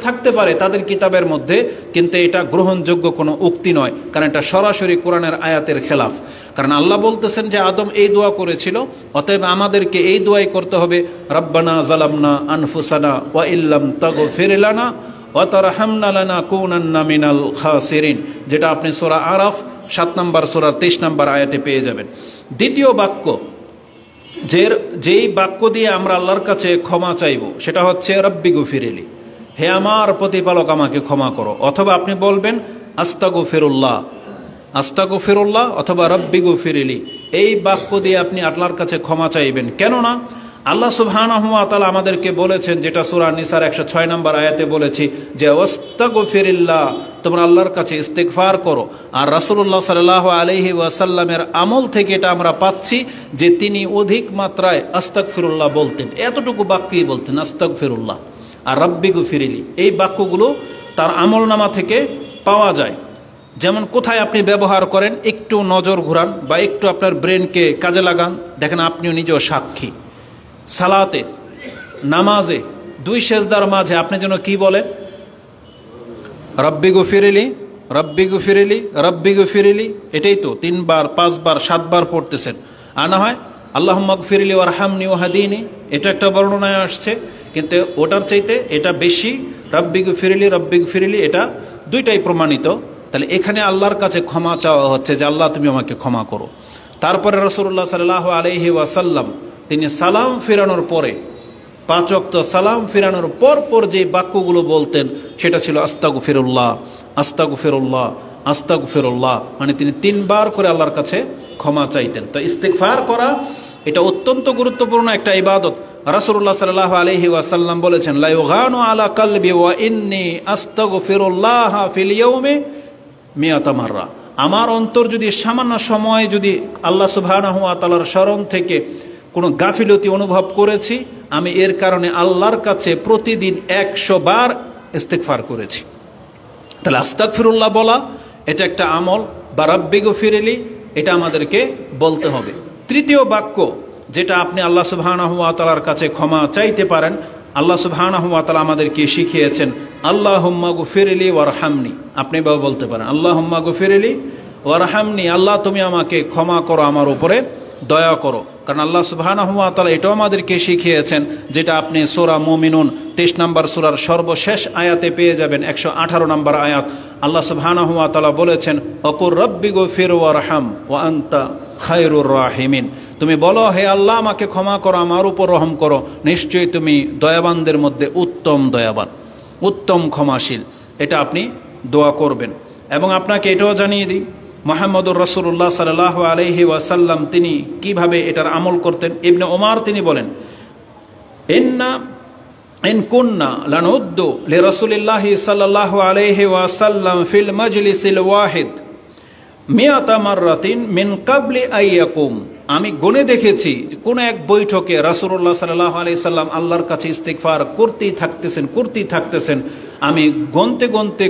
থাকতে পারে তাদের কিতাবের মধ্যে, কিন্তু এটা গ্রহণযোগ্য কোনো উক্তি নয়, কারণ এটা সরাসরি কোরআনের আয়াতের খেলাফ। কারণ আল্লাহ বলতেছেন যে আদম এই দোয়া করেছিল, অতএব আমাদেরকে এই দোয়াই করতে হবে, রব্বানা যালামনা আনফুসানা ওয়া ইল্লাম তাগফির লানা ওয়া তারহামনা লানাকুনান্না মিনাল খাসিরিন, যেটা আপনি সূরা আরাফ 7 নম্বর সূরার 23 নম্বর আয়াতে পেয়ে যাবেন। দ্বিতীয় বাক্য, যেই বাক্য দিয়ে আমরা আল্লাহর কাছে ক্ষমা চাইব, সেটা হচ্ছে রব্বি গফিরলি, হে আমার প্রতিপালক আমাকে ক্ষমা করো। অথবা আপনি বলবেন আস্তাগফিরুল্লাহ, আস্তাগফিরুল্লাহ অথবা রব্বি গফিরলি, এই বাক্য দিয়ে আপনি আল্লাহর কাছে ক্ষমা চাইবেন। কেননা আল্লাহ সুবহানাহু ওয়া তাআলা আমাদেরকে বলেছেন, যেটা সূরা নিসার 106 নম্বর আয়াতে বলেছি যে ওয়াস্তাগফিরিল্লাহ, তোমরা আল্লাহর কাছে ইস্তেগফার করো। আর রাসূলুল্লাহ সাল্লাল্লাহু আলাইহি ওয়াসাল্লামের আমল থেকে এটা আমরা পাচ্ছি যে তিনি অধিক মাত্রায় আস্তাগফিরুল্লাহ বলতেন, এতটুকু বাক্যই বলতেন আস্তাগফিরুল্লাহ আর রব্বি গফিরলি। এই বাক্যগুলো তার আমলনামা থেকে পাওয়া যায়। যেমন কোথায় আপনি ব্যবহার করেন, একটু নজর ঘুরান বা একটু আপনার ব্রেনকে কাজে লাগান, দেখেন আপনিও নিজেও সাক্ষী। সালাতে, নামাজে, 2 সেজদার মাঝে আপনি যেন কি বলেন, রব্বি গফিরলি, রব্বি গফিরলি, রব্বি গফিরলি, এটাই তো 3 বার 5 বার 7 বার পড়তেছেন। আর না হয় আল্লাহুম্মা গফিরলি ওয়ারহামনি ওয়াহদিনি, এটা একটা বর্ণনায় আসছে, কিন্তু ওটার চাইতে এটা বেশি, রব্বি গফিরলি, রব্বি গফিরলি, এটা দুইটাই প্রমাণিত। তাহলে এখানে আল্লাহর কাছে ক্ষমা চাওয়া হচ্ছে যে আল্লাহ তুমি আমাকে ক্ষমা করো। তারপরে রাসূলুল্লাহ সাল্লাল্লাহু আলাইহি ওয়াসাল্লাম তিনি সালাম ফেরানোর পরে, 5 ওয়াক্ত সালাম ফেরানোর পর যে বাক্যগুলো বলতেন সেটা ছিল আস্তাগফিরুল্লাহ, আস্তাগফিরুল্লাহ, আস্তাগফিরুল্লাহ, মানে তিনি 3 বার করে আল্লাহর কাছে ক্ষমা চাইতেন। তো ইস্তিগফার করা এটা অত্যন্ত গুরুত্বপূর্ণ একটা ইবাদত। রাসূলুল্লাহ সাল্লাল্লাহু আলাইহি ওয়াসাল্লাম বলেছেন, লা ইউগানু আলা কলবি ওয়া ইন্নী আস্তাগফিরুল্লাহ ফিল ইয়াউমি মিয়াতা মাররা, আমার অন্তর যদি সামান্য সময় যদি আল্লাহ সুবহানাহু ওয়া তাআলার স্মরণ থেকে কোনো গাফিলতি অনুভব করেছি, আমি এর কারণে আল্লাহর কাছে প্রতিদিন 100 বার ইস্তিগফার করেছি। তাহলে আস্তাগফিরুল্লাহ বলা এটা একটা আমল, বা রব্বি গফিরলি এটা আমাদেরকে বলতে হবে। তৃতীয় বাক্য যেটা আপনি আল্লাহ সুবহানাহু ওয়া তাআলার কাছে ক্ষমা চাইতে পারেন, আল্লাহ সুবহানাহু ওয়া তাআলা আমাদেরকে শিখিয়েছেন, আল্লাহুম্মা গফিরলি ওয়ারহামনি। আপনি বা বলতে পারেন আল্লাহুম্মা গফিরলি ওয়ারহামনি, আল্লাহ তুমি আমাকে ক্ষমা করো, আমার উপরে দয়া করো। কারণ আল্লাহ সুবহানাহু ওয়া তাআলা এটাও আমাদেরকে শিখিয়েছেন, যেটা আপনি সূরা মুমিনুন 23 নম্বর সূরার সর্বশেষ আয়াতে পেয়ে যাবেন, 118 নম্বর আয়াত। আল্লাহ সুবহানাহু ওয়া তাআলা বলেছেন, অকুর রব্বি গফির ওয়ারহাম ওয়া আনতা খায়রুর রাহিমিন, তুমি বলো হে আল্লাহ আমাকে ক্ষমা করো, আমার উপর রহম করো, নিশ্চয়ই তুমি দয়াবানদের মধ্যে উত্তম দয়াবান, উত্তম ক্ষমাশীল। এটা আপনি দোয়া করবেন। এবং আপনাকে এটাও জানিয়ে দিই, মুহাম্মদুর রাসূলুল্লাহ সাল্লাল্লাহু আলাইহি ওয়াসাল্লাম তিনি কিভাবে এটার আমল করতেন। ইবনে ওমর তিনি বলেন, ইন কুন্না লানুদ্দু লিরাসূলিল্লাহি সাল্লাল্লাহু আলাইহি ওয়াসাল্লাম ফিল মাজলিসিল ওয়াহিদ মিয়াতা মাররাতিন মিন ক্বাবলি আইয়াকুম, আমি গুনে দেখেছি কোন এক বৈঠকে রাসূলুল্লাহ সাল্লাল্লাহু আলাইহি সাল্লাম আল্লাহর কাছে ইস্তিগফার করতেই থাকতেছেন। আমি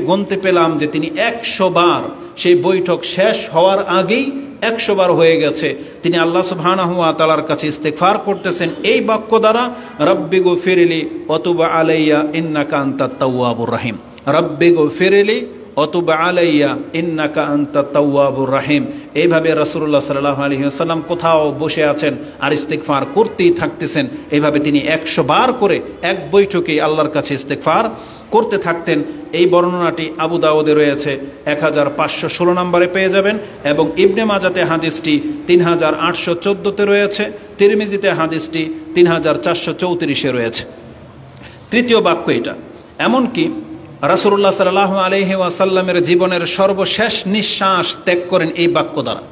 গনতে পেলাম যে তিনি 100 বার, সেই বৈঠক শেষ হওয়ার আগেই 100 বার হয়ে গেছে, তিনি আল্লাহ সুবহানাহু ওয়া তাআলার কাছে ইস্তিগফার করতেছেন এই বাক্য দ্বারা, রব্বি গফিরলি ওয়া তুব আলাইয়া ইন্নাকা আনতাত তাওয়াবুর রহিম, রব্বি গফিরলি ওয়া তুব আলাইয়া ইন্নাকা আনতাত তাওয়াবুর রহিম। এইভাবে রাসূলুল্লাহ সাল্লাল্লাহু আলাইহি ওয়াসাল্লাম কোথাও বসে আছেন আর ইস্তিগফার করতেই থাকতেছেন। এইভাবে তিনি 100 বার করে এক বৈঠকেই আল্লাহর কাছে ইস্তিগফার করতে থাকতেন। এই বর্ণনাটি আবু দাউদে রয়েছে, 1516 নম্বরে পেয়ে যাবেন, এবং ইবনে মাজাতে হাদিসটি 3814-তে রয়েছে, তিরমিজিতে হাদিসটি 3434-এ রয়েছে। তৃতীয় বাক্য এটা, এমনকি রাসূলুল্লাহ সাল্লাল্লাহু আলাইহি ওয়াসাল্লামের জীবনের সর্বশেষ নিঃশ্বাস ত্যাগ করেন এই বাক্য দ্বারা।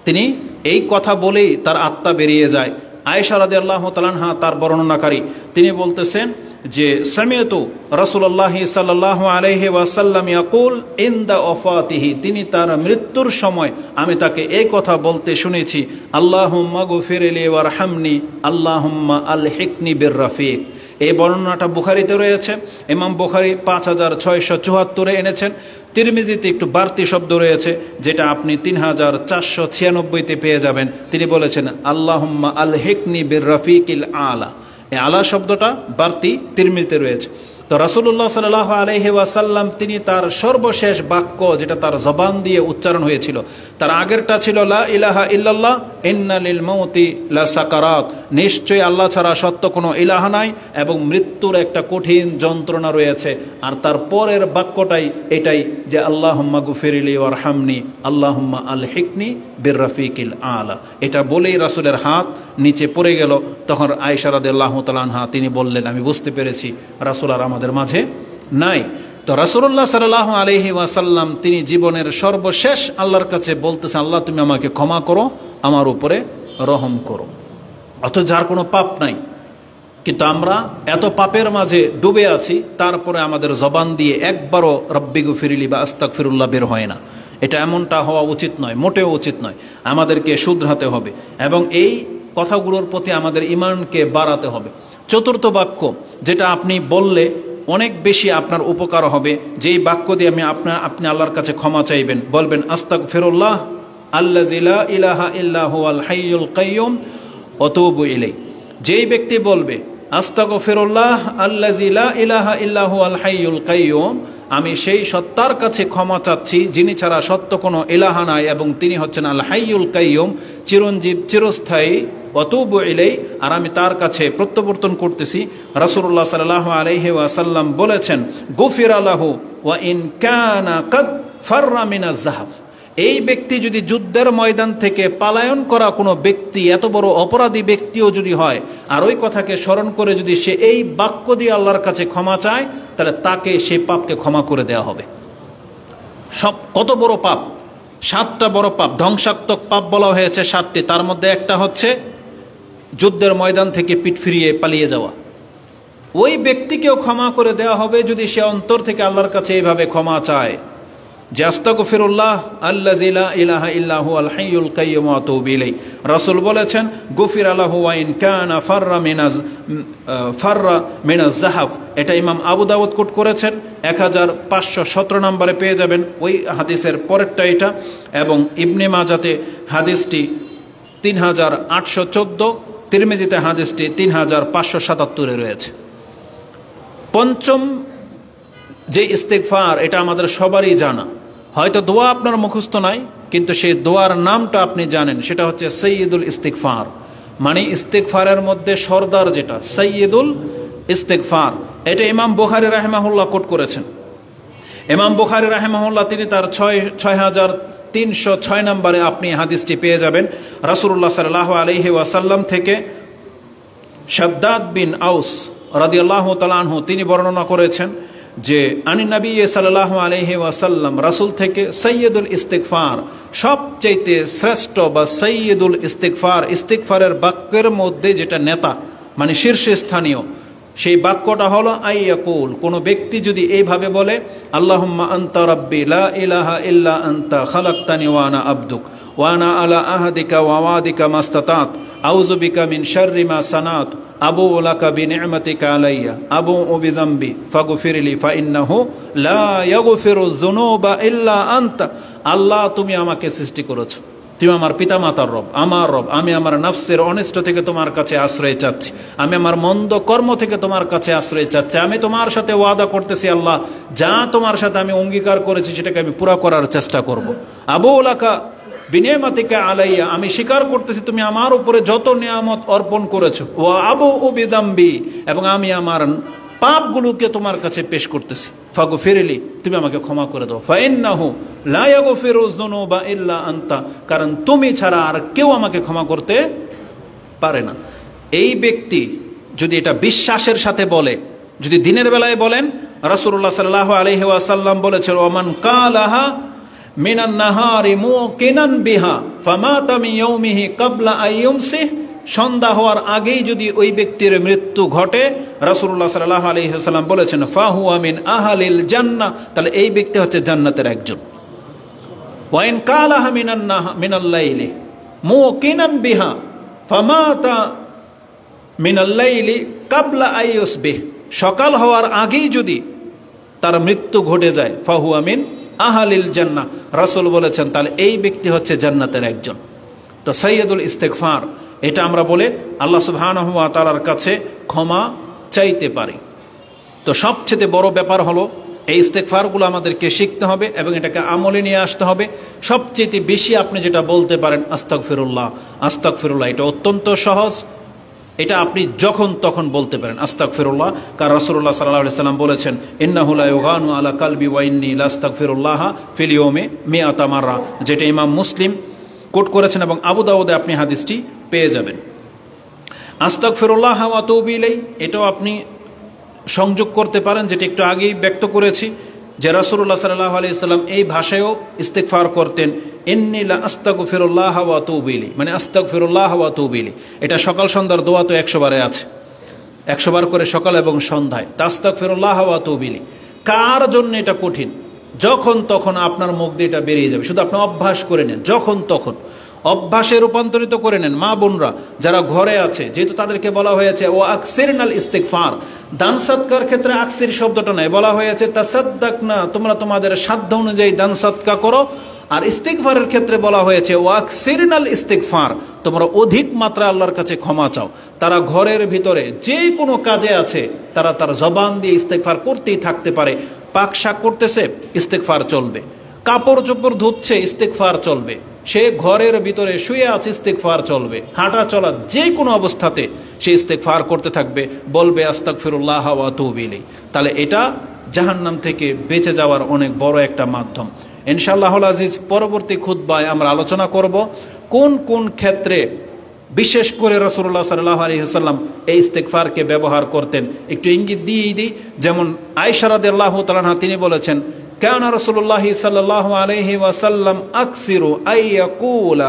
তিনি এই কথা বলেই তার আত্মা বেরিয়ে যায়। আয়েশা রাদিয়াল্লাহু তাআলা আনহা তার বর্ণনাকারী, তিনি বলতেছেন যে সামিআতু রাসূলুল্লাহ সাল্লাল্লাহু আলাইহি ওয়াসাল্লাম ইয়াকুল ইনদা ওয়াফাতিহি, তিনি তার মৃত্যুর সময় আমি তাকে এই কথা বলতে শুনেছি, আল্লাহুম্মা গফিরলি ওয়ারহামনি আল্লাহুম্মা আলহিকনি বির রফিক। এই বর্ণনাটা বুখারীতে রয়েছে, ইমাম বুখারী 5674 এনেছেন। তিরমিজিতে একটু বাড়তি শব্দ রয়েছে, যেটা আপনি 3496 পেয়ে যাবেন। তিনি বলেছেন আল্লাহুম্মা আলহিকনি বির রফিকিল আলা। এই আলা শব্দটা বাড়তি তিরমিজিতে রয়েছে। তো রাসূলুল্লাহ সাল্লাল্লাহু আলাইহি ওয়াসাল্লাম তিনি তার সর্বশেষ বাক্য, যেটা তার জবান দিয়ে উচ্চারণ হয়েছিল, তার আগেরটা ছিল লা ইলাহা ইল্লাল্লাহ ইন্না লিল মাউতি লা সাকারাত, নিশ্চয়ই আল্লাহ ছাড়া সত্য কোনো ইলাহা নাই এবং মৃত্যুর একটা কঠিন যন্ত্রণা রয়েছে। আর তার পরের বাক্যটাই এটাই যে আল্লাহুম্মা গফিরলি ওয়ারহামনি আল্লাহুম্মা আলহিকনি বির রফিকিল আলা। এটা বলেই রাসূলের হাত নিচে পড়ে গেল। তখন আয়েশা রাদিয়াল্লাহু তাআলা আনহা তিনি বললেন, আমি বুঝতে পেরেছি রাসূল আর আমাদের মাঝে নাই। তো রাসূলুল্লাহ সাল্লাল্লাহু আলাইহি ওয়াসাল্লাম তিনি জীবনের সর্বশেষ আল্লাহর কাছে বলতেছেন, আল্লাহ তুমি আমাকে ক্ষমা করো, আমার উপরে রহম করো। অথচ যার কোনো পাপ নাই, কিন্তু আমরা এত পাপের মাঝে ডুবে আছি, তারপরে আমাদের জবান দিয়ে একবারও রব্বি গফিরলি বা আস্তাগফিরুল্লাহ বের হয় না। এটা এমনটা হওয়া উচিত নয়, মোটেও উচিত নয়। আমাদেরকে শুধরাতে হবে এবং এই কথাগুলোর প্রতি আমাদের ঈমানকে বাড়াতে হবে। চতুর্থ বাক্য যেটা আপনি বললে অনেক বেশি আপনার উপকার হবে, যেই বাক্য দিয়ে আপনি আল্লাহর কাছে ক্ষমা চাইবেন, বলবেন আস্তাগফিরুল্লাহ আল্লাযী লা ইলাহা ইল্লা হুয়াল হাইয়ুল কাইয়্যুম ওয়া আতুবু ইলাইহি। যেই ব্যক্তি বলবে আস্তাগফিরুল্লাহ আল্লাযী লা ইলাহা ইল্লা হুয়াল হাইয়ুল কাইয়্যুম, আমি সেই সত্তার কাছে ক্ষমা চাচ্ছি যিনি ছাড়া সত্য কোনো ইলাহা নাই এবং তিনি হচ্ছেন আল হাইয়ুল কাইয়্যুম, চিরঞ্জীব চিরস্থায়ী, ওয়া আতুবু ইলাইহি, আর আমি তার কাছে প্রত্যাবর্তন করতেছি। রাসূলুল্লাহ সাল্লাল্লাহু আলাইহি ওয়াসাল্লাম বলেছেন গুফিরা লাহু ওয়া ইন কানা কাদ ফাররা মিনাজ যাহাব। এই ব্যক্তি যদি যুদ্ধের ময়দান থেকে পালায়ন করা কোনো ব্যক্তি, এত বড় অপরাধী ব্যক্তিও যদি হয়, আর ওই কথাকে স্মরণ করে যদি সে এই বাক্য দিয়ে আল্লাহর কাছে ক্ষমা চায়, তাহলে তাকে সেই পাপকে ক্ষমা করে দেওয়া হবে। সব কত বড় পাপ, 7টা বড় পাপ, ধ্বংসাত্মক পাপ বলা হয়েছে 7টি, তার মধ্যে একটা হচ্ছে যুদ্ধের ময়দান থেকে পিঠ ফিরিয়ে পালিয়ে যাওয়া। ওই ব্যক্তিকেও ক্ষমা করে দেওয়া হবে যদি সে অন্তর থেকে আল্লাহর কাছে এইভাবে ক্ষমা চায় যে আস্তাগফিরুল্লাহ আল্লাযী লা ইলাহা ইল্লা হুয়াল হাইয়ুল কাইয়্যুম ওয়া আতুবু ইলাইহি। রাসূল বলেছেন গুফিরা লাহু ওয়া ইন কানা ফাররা মিনাজ যাহাব। এটা ইমাম আবু দাউদ কোট করেছেন, 1517 নম্বরে পেয়ে যাবেন ওই হাদিসের পরেরটা এটা, এবং ইবনে মাজাতে হাদিসটি 3814, তিরমিজিতে হাদিসটি 3577 রয়েছে। পঞ্চম যে ইস্তিগফার, এটা আমাদের সবারই জানা, হয়তো দোয়া আপনার মুখস্থ নাই, কিন্তু সেই দোয়ার নামটা আপনি জানেন, সেটা হচ্ছে সাইয়্যিদুল ইস্তিগফার। মানে ইস্তিগফারের মধ্যে সর্দার যেটা, সাইয়্যিদুল ইস্তিগফার। এটা ইমাম বুখারী রাহিমাহুল্লাহ কোট করেছেন। ইমাম বুখারী রাহিমাহুল্লাহ তিনি তার 6306 নম্বরে আপনি হাদিসটি পেয়ে যাবেন। রাসূলুল্লাহ সাল্লাল্লাহু আলাইহি ওয়াসাল্লাম থেকে শাদ্দাদ বিন আউস রাদিয়াল্লাহু তাআলা আনহু তিনি বর্ণনা করেছেন যে আনি নবী সাল্লাল্লাহু আলাইহি ওয়াসাল্লাম, রাসূল থেকে সাইয়্যিদুল ইস্তিগফার, সবচেয়ে শ্রেষ্ঠ বা সাইয়্যিদুল ইস্তিগফার, ইস্তিগফারের বাক্যের মধ্যে যেটা নেতা মানে শীর্ষস্থানীয়, সেই বাক্যটা হলো আইয়াকুল। কোনো ব্যক্তি যদি এইভাবে বলে আল্লাহুম্মা আনতা রাব্বি লা ইলাহা ইল্লা আনতা খালাকতানি ওয়া আনা আবদুক ওয়া আনা আলা আহদিকা ওয়া ওয়াদিকা মাস্তাতাত আউযু বিকা মিন শাররি মা সানাত আবু লাকা বিনি'মাতিকা আলাইয়া আবু বিযামবি ফাগফিরলি ফাইন্নাহু লা ইয়াগফিরুয যুনুবা ইল্লা আনতা। আল্লাহ তুমি আমাকে সৃষ্টি করেছো, তুমি আমার পিতামাতার রব, আমার রব, আমি আমার নফসের অনিষ্ট থেকে তোমার কাছে আশ্রয় চাচ্ছি, আমি আমার মন্দ কর্ম থেকে তোমার কাছে আশ্রয় চাচ্ছি। আমি তোমার সাথে ওয়াদা করতেছি আল্লাহ, যা তোমার সাথে আমি অঙ্গীকার করেছি সেটাকে আমি পুরা করার চেষ্টা করব। আবু লাকা বিনি'মাতিকা আলাইয়া, আমি স্বীকার করতেছি তুমি আমার উপরে যত নিয়ামত অর্পণ করেছো, ও আবু বিযামবি, এবং আমি আমার পাপগুলোকে তোমার কাছে পেশ করতেছি। ফাগফিরলি, তুমি আমাকে ক্ষমা করে দাও। ফাইন্নাহু লা ইয়াগফিরুয যুনুবা ইল্লা আনতা, কারণ তুমি ছাড়া আর কেউ আমাকে ক্ষমা করতে পারে না। এই ব্যক্তি যদি এটা বিশ্বাসের সাথে বলে, যদি দিনের বেলায় বলেন, রাসূলুল্লাহ সাল্লাল্লাহু আলাইহি ওয়াসাল্লাম বলেছেন ওমান কালাহা মিনান নাহারি মুকিনান বিহা ফামাতা মিন ইয়াউমিহি ক্বাবলা আইয়ুমসি, সন্ধ্যা হওয়ার আগেই যদি ওই ব্যক্তির মৃত্যু ঘটে, রাসূলুল্লাহ সাল্লাল্লাহু আলাইহি ওয়াসাল্লাম বলেছেন ফাহুয়া মিন আহলিল জান্নাহ, তাহলে এই ব্যক্তি হচ্ছে জান্নাতের একজন। ওয়া ইন কালাহা মিনাল লাইলি মুকিনান বিহা ফামাতা মিনাল লাইলি কাবলা আইয়ুসবিহ, সকাল হওয়ার আগেই যদি তার মৃত্যু ঘটে যায় ফাহুয়া মিন আহলিল জান্নাহ, রাসূল বলেছেন তাহলে এই ব্যক্তি হচ্ছে জান্নাতের একজন। তো সাইয়্যিদুল ইস্তেগফার, এটা আমরা বলে আল্লাহ সুবহানাহু ওয়া তাআলার কাছে ক্ষমা চাইতে পারি। তো সবচেয়ে বড় ব্যাপার হলো এই ইস্তেগফারগুলো আমাদেরকে শিখতে হবে এবং এটাকে আমলে নিয়ে আসতে হবে। সবচেয়ে বেশি আপনি যেটা বলতে পারেন আস্তাগফিরুল্লাহ আস্তাগফিরুল্লাহ, এটা অত্যন্ত সহজ, এটা আপনি যখন তখন বলতে পারেন আস্তাগফিরুল্লাহ। কারণ রাসূলুল্লাহ সাল্লাল্লাহু আলাইহি ওয়াসাল্লাম বলেছেন ইন্নাহু লা ইউগানু আলা কালবি ওয়া ইন্নী লাস্তাগফিরুল্লাহ ফিল ইয়াউমি মিআতা মাররা, যেটা ইমাম মুসলিম কোট করেছেন এবং আবু দাউদে আপনি হাদিসটি পেয়ে যাবেন। আস্তাগফিরুল্লাহ ওয়া আতুবু ইলাইহি, এটাও আপনি সংযোগ করতে পারেন, যেটা একটু আগেই ব্যক্ত করেছি যে রাসূলুল্লাহ সাল্লাল্লাহু আলাইহি ওয়াসাল্লাম এই ভাষায়ও ইস্তেগফার করতেন, ইন্নী লা আস্তাগফিরুল্লাহ ওয়া আতুবু ইলাইহি, মানে আস্তাগফিরুল্লাহ ওয়া আতুবু ইলাইহি। এটা সকাল সন্ধ্যার দোয়া তো 100 বারে আছে, 100 বার করে সকাল এবং সন্ধ্যায় আস্তাগফিরুল্লাহ ওয়া আতুবু ইলাইহি। কার জন্য এটা কঠিন? যখন তখন আপনার মুখ দিয়ে এটা বেরিয়ে যাবে, শুধু আপনি অভ্যাস করে নেন, যখন তখন অভ্যাসে রূপান্তরিত করে নেন। মা বোনরা যারা ঘরে আছে, যেহেতু তাদেরকে বলা হয়েছে ও আকসিরনাল ইস্তিগফার, দান সদকার ক্ষেত্রে আকসির শব্দটা নাই, বলা হয়েছে তাসাদ্দাকনা, তোমরা তোমাদের সাধ্য অনুযায়ী দান সদকা করো। আর ইস্তিগফারের ক্ষেত্রে বলা হয়েছে ও আকসিরনাল ইস্তিগফার, তোমরা অধিক মাত্রা আল্লাহর কাছে ক্ষমা চাও। তারা ঘরের ভিতরে যে কোনো কাজে আছে, তারা তার জবান দিয়ে ইস্তিগফার করতেই থাকতে পারে। পাক শাক করতেছে, ইস্তিগফার চলবে। কাপড় চোপড় ধুচ্ছে, ইস্তিগফার চলবে। সে ঘরের ভিতরে শুয়ে আছে, ইস্তিগফার চলবে। হাঁটা চলা যে কোনো অবস্থাতে সে ইস্তিগফার করতে থাকবে, বলবে আস্তাগফিরুল্লাহ ওয়া আতুবু ইলাইহি। তাহলে এটা জাহান্নাম থেকে বেঁচে যাওয়ার অনেক বড় একটা মাধ্যম। ইনশাআল্লাহুল আজিজ পরবর্তী খুতবায় আমরা আলোচনা করব কোন কোন ক্ষেত্রে বিশেষ করে রাসূলুল্লাহ সাল্লাল্লাহু আলাইহি ওয়াসাল্লাম এই ইস্তিগফারকে ব্যবহার করতেন। একটু ইঙ্গিত দিয়েই দিই, যেমন আয়েশা রাদিয়াল্লাহু তাআলা আনহা তিনি বলেছেন কানা রাসূলুল্লাহ সাল্লাল্লাহু আলাইহি ওয়াসাল্লাম আকসিরু আইয়াকুলা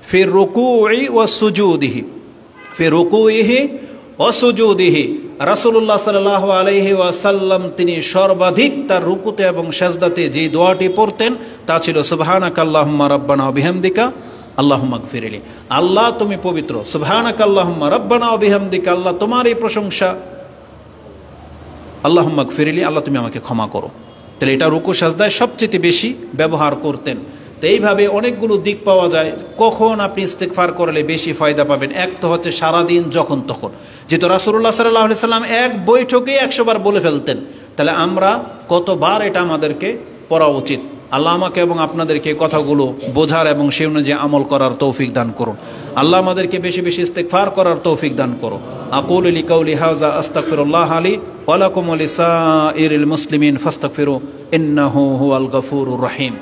ফি রুকুই ওয়া সুজুদিহি, ফি রুকুইহি ওয়া সুজুদিহি, রাসূলুল্লাহ সাল্লাল্লাহু আলাইহি ওয়াসাল্লাম তিনি সর্বাধিক তার রুকুতে এবং সাজদাতে যে দোয়াটি পড়তেন তা ছিল সুবহানাকাল্লাহুম্মা রাব্বানা ওয়া বিহামদিকা আল্লাহুম্মা গফিরলি, আল্লাহ তুমি পবিত্র, সুবহানাকাল্লাহুম্মা রাব্বানা ওয়া বিহামদিকা, আল্লাহ তোমার এই প্রশংসা, আল্লাহুম্মা গফিরলি, আল্লাহ তুমি আমাকে ক্ষমা করো। তাহলে এটা রুকু সাজদায় সবচেয়ে বেশি ব্যবহার করতেন। তো এইভাবে অনেকগুলো দিক পাওয়া যায় কখন আপনি ইস্তিগফার করলে বেশি ফায়দা পাবেন। এক তো হচ্ছে সারাদিন যখন তখন, যেহেতু রাসূলুল্লাহ সাল্লাল্লাহু আলাইহি সাল্লাম এক বৈঠকেই 100 বার বলে ফেলতেন, তাহলে আমরা কতবার এটা আমাদেরকে পড়া উচিত। আল্লাহ আমাকে এবং আপনাদেরকে কথাগুলো বোঝার এবং সেই অনুযায়ী আমল করার তৌফিক দান করুন। আল্লাহ আমাদেরকে বেশি বেশি ইস্তিগফার করার তৌফিক দান করো। আকুলু লিকাউলি হাযা আস্তাগফিরুল্লাহ লি ওয়া লাকুম ওয়া লিসাইরিল মুসলিমিন ফাস্তাগফিরু ইন্নাহু হুয়াল গফুরুর রহিম।